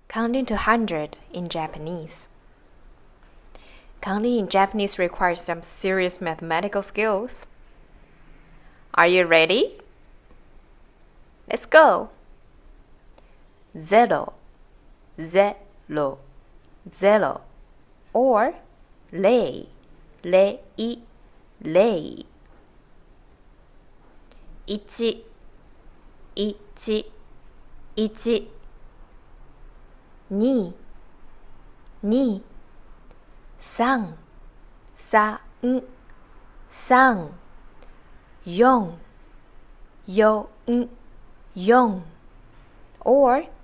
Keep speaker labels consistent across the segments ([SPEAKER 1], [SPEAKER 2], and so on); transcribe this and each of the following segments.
[SPEAKER 1] Counting to 100 in Japanese. Counting in Japanese requires some serious mathematical skills. Are you ready? Let's go! 0, 0, 0 or 0, 0, 0 1, 1, 1 2, 2, 3, 3, 3 4, 4, 4 or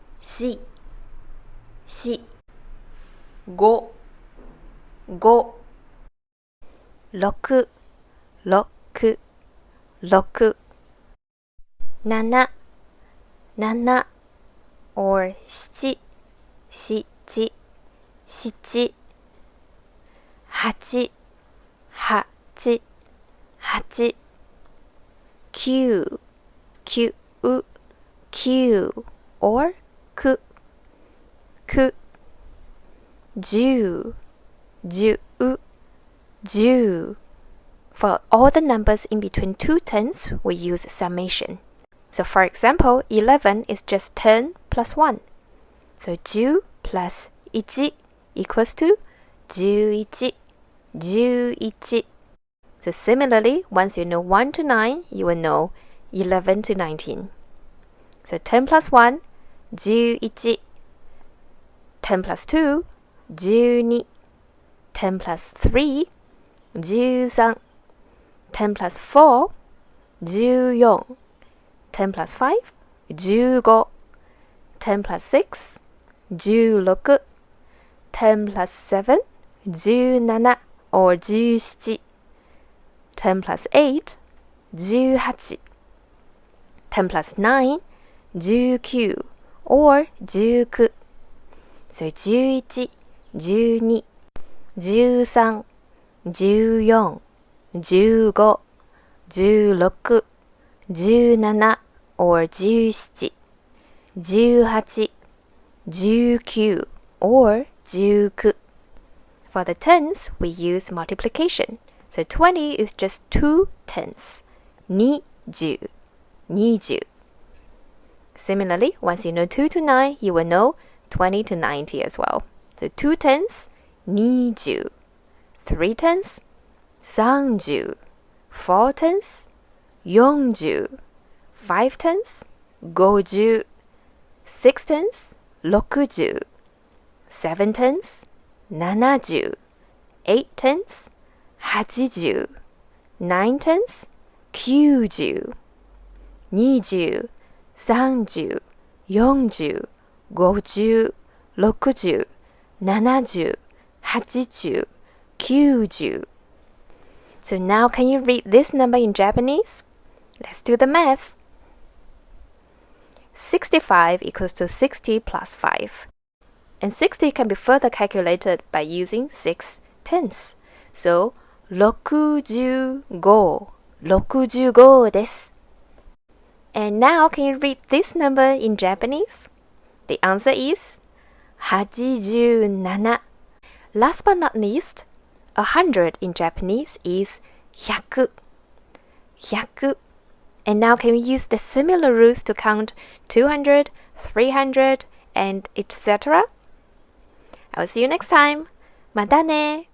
[SPEAKER 1] 4, 4 5, 5 6, 6 6 7, 7 or 7, 7 7 8, 8 8 9, 9 9 or 9 9 10, 10 10 For all the numbers in between two tens, we use summation. So for example, 11 is just 10 plus 1. So 10 plus 1 equals to 11, 11. So similarly, once you know 1 to 9, you will know 11 to 19. So 10 plus 1, 11. 10 plus 2, 12. 10 plus 3, 13. 10 plus 4, 14. 10 plus 5, 15. 10 plus 6, 16. 10 plus 7, 17 or 17. 10 plus 8, 18. 10 plus 9, 19 or 19. So 11, 12, 13, 14, 15, 16, 17 or 17, 18, 19 or 19. For the tens, we use multiplication. So 20 is just 2 tens. 20, 20. Similarly, once you know 2 to 9, you will know 20 to 90 as well. So 2 tens, 20. 3 tens, 30. 4 tens, 40. 5 tens, 50. 6 tens, 60. 7 tens, 70. 8 tens, 80. 9 tens, 90. 20, 30, 40, 50, 60, 70, 80, 90. So now can you read this number in Japanese? Let's do the math. 65 equals to 60 plus 5. And 60 can be further calculated by using 6 tenths. So 65, 65 です. And now can you read this number in Japanese? The answer is 87. Last but not least, 100 in Japanese is 100. 100. And now can we use the similar rules to count 200, 300, and etc.? I'll see you next time. またね